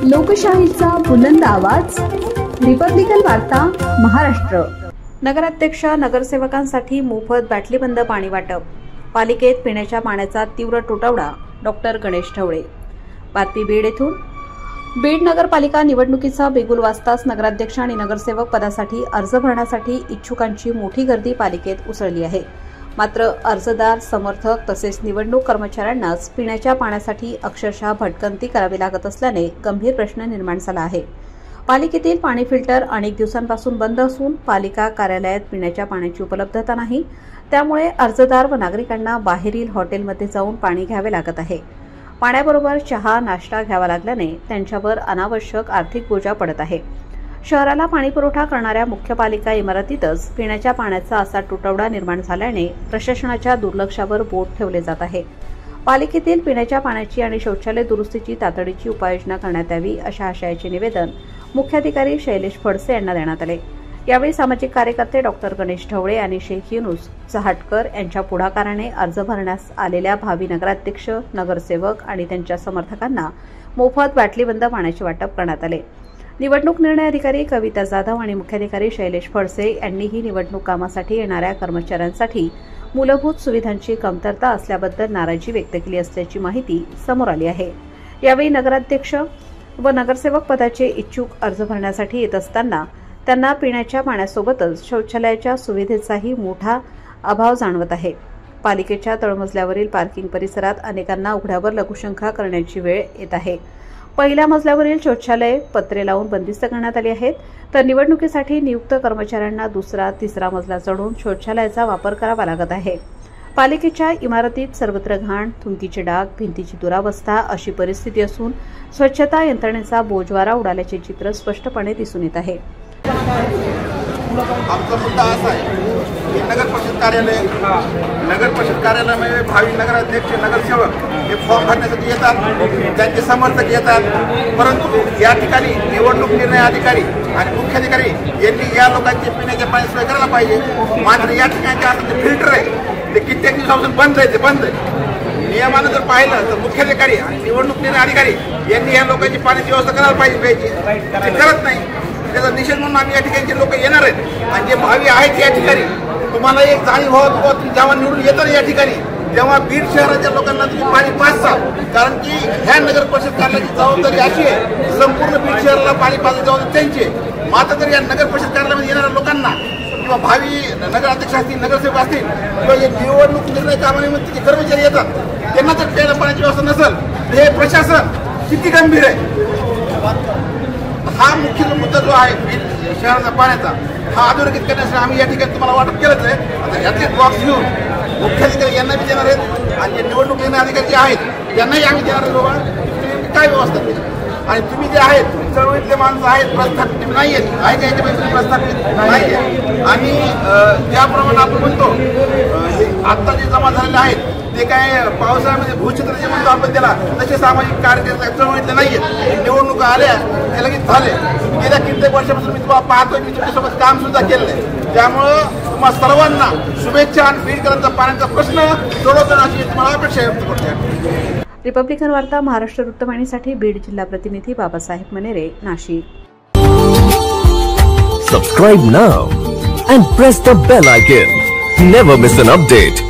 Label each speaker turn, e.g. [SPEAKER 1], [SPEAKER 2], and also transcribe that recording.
[SPEAKER 1] लोकशाहीचा बुलंद आवाज, रिपब्लिकन वार्ता महाराष्ट्र। नगराध्यक्ष नगरसेवकांसाठी मोफत बाटलीबंद पाणी वाटप, पालिकेत पिण्याच्या पाण्याचा तीव्र तुटवडा। डॉक्टर गणेश ढवळे। बातमी बीड येथून। बीड नगरपालिका निवडणुकीचा बिगुल वाजताच नगराध्यक्ष आणि नगरसेवक पदासाठी अर्ज भरण्यासाठी इच्छुकांची मोठी गर्दी पालिकेत उसळली आहे। मात्र अर्जदार, समर्थक तसेच निवडणूक कर्मचाऱ्यांनाच पिण्याच्या पाण्यासाठी अक्षरशः भटकंती करावी लागत असल्याने गंभीर प्रश्न निर्माण झाला आहे। पालिकेतील पाणी फिल्टर अनेक दिवसांपासून बंद असून पालिका कार्यालयात पिण्याच्या पाण्याची उपलब्धता नाही, त्यामुळे अर्जदार व नागरिकांना बाहेरील हॉटेलमध्ये जाऊन पाणी घ्यावे लागत आहे। पाण्याबरोबर चहा, नाश्ता घ्यावा लागल्याने त्यांच्यावर अनावश्यक आर्थिक बोजा पडत आहे। शहराला पाणी पुरवठा करणाऱ्या मुख्य पालिका इमारतीतच पिण्याच्या पाण्याचा असा तुटवडा निर्माण झाल्याने प्रशासनाच्या दुर्लक्षावर बोट ठेवले जात आहे। पालिकेतील पिण्याच्या पाण्याची आणि शौचालय दुरुस्तीची तातडीची उपाययोजना करण्यात यावी अशा आशयाचे निवेदन मुख्याधिकारी शैलेश फडसे यांना देण्यात आले। यावेळी सामाजिक कार्यकर्ते डॉक्टर गणेश ढवळे आणि शेख युनुस चहाटकर यांच्या पुढाकाराने अर्ज भरण्यास आलेल्या भावी नगराध्यक्ष, नगरसेवक आणि त्यांच्या समर्थकांना मोफत बाटलीबंद पाण्याचे वाटप करण्यात आले। निवडणूक निर्णय अधिकारी कविता जाधव आणि मुख्याधिकारी शैलेश फडसे यांनीही निवडणूक कामासाठी येणाऱ्या कर्मचाऱ्यांसाठी मूलभूत सुविधांची कमतरता असल्याबद्दल नाराजी व्यक्त केली असल्याची माहिती समोर आली आहे। यावेळी नगराध्यक्ष व नगरसेवक पदाचे इच्छुक अर्ज भरण्यासाठी येत असताना त्यांना पिण्याच्या पाण्यासोबतच शौचालयाच्या सुविधेचाही मोठा अभाव जाणवत आहे। पालिकेच्या तळमजल्यावरील पार्किंग परिसरात अनेकांना उघड्यावर लघुशंका करण्याची वेळ येत आहे। पहिल्या मजल्यावरील शौचालय पत्रे लावून बंदिस्त करण्यात आली आहेत, तर निवडणुकीसाठी नियुक्त कर्मचाऱ्यांना दुसरा, तिसरा मजला चढून शौचालयाचा वापर करावा लागत आहे। पालिकेच्या इमारतीत सर्वत्र घाण, थुंकीचे डाग, भिंतीची दुरावस्था अशी परिस्थिती असून स्वच्छता यंत्रणेचा बोजवारा उडाल्याचे चित्र स्पष्टपणे दिसून येत आहे।
[SPEAKER 2] आमचा मुद्दा असा आहे की नगर परिषद कार्यालयामध्ये भावी नगराध्यक्ष, नगरसेवक हे फॉर्म भरण्यासाठी येतात, त्यांचे समर्थक येतात, परंतु या ठिकाणी निवडणूक निर्णय अधिकारी आणि मुख्याधिकारी यांनी या लोकांचे पिण्याच्या पाणी सोय करायला पाहिजे। मात्र या ठिकाणी जे फिल्टर आहे ते कित्येक दिवसापासून बंद आहे। नियमानं जर पाहिलं तर मुख्याधिकारी आणि निवडणूक निर्णय अधिकारी यांनी या लोकांची पाण्याची व्यवस्था करायला पाहिजे, प्यायची ते करत नाही। त्याचा निषेध म्हणून आम्ही या ठिकाणचे लोक येणार आहेत आणि जे भावी आहेत या ठिकाणी तुम्हाला एक जाणीव व्हावं, तुम्ही जेव्हा निवडून येतात या ठिकाणी तेव्हा बीड शहराच्या लोकांना तुम्ही पाणी पाजसाल, कारण की ह्या नगर परिषद कार्यालयाची जबाबदारी अशी आहे संपूर्ण बीड शहराला पाणी पाजण्याची जबाबदारी त्यांची आहे। मात्र जर या नगर परिषद कार्यालयामध्ये येणाऱ्या लोकांना किंवा भावी नगराध्यक्ष असतील, नगरसेवक असतील किंवा हे निवडणूक निर्णय कामानिमित्त जे कर्मचारी येतात त्यांना जर प्यायला पाण्याची व्यवस्था नसेल तर हे प्रशासन किती गंभीर आहे। हा मुख्य मुद्दा जो आहे बीड शहराचा पाण्याचा, हा अधोरेखित करण्यासाठी आम्ही या ठिकाणी तुम्हाला वाटप केलंच आहे। आता यातले बॉक्स घेऊन मुख्याधिकारी यांना बी देणार आहेत आणि जे निवडणूक निर्णय अधिकारी जे आहेत त्यांनाही आम्ही देणार आहे बाबा तुम्ही काय व्यवस्था केली। आणि तुम्ही जे आहेत चळवळीतले माणसं आहेत, प्रस्थापित नाही आहेत, आहे का याच्यामध्ये तुम्ही प्रस्थापित नाही आहे। आणि ज्याप्रमाणे आपण म्हणतो आत्ता जे जमा झालेले आहेत ते काय पावसाळ्यामध्ये भूचित्र जे म्हणतो आपण त्याला, तसे सामाजिक कार्यकर्ते चळवळीतले नाही आहेत। निवडणुका आल्या ते लगेच झाले। गेल्या कित्येक वर्षापासून मी तुम्हाला पाहतोय, मी तुमच्यासोबत काम सुद्धा केलेलं आहे। त्यामुळं तुम्हाला सर्वांना शुभेच्छा आणि बीडकरांचा पाण्याचा प्रश्न सोडवताना अशी तुम्हाला अपेक्षा व्यक्त करते।
[SPEAKER 1] रिपब्लिकन वार्ता महाराष्ट्र वृत्तवाहिनीसाठी बीड जिल्हा प्रतिनिधी Babasaheb Manere, Nashik.
[SPEAKER 3] Subscribe now and press the bell icon. Never miss an update.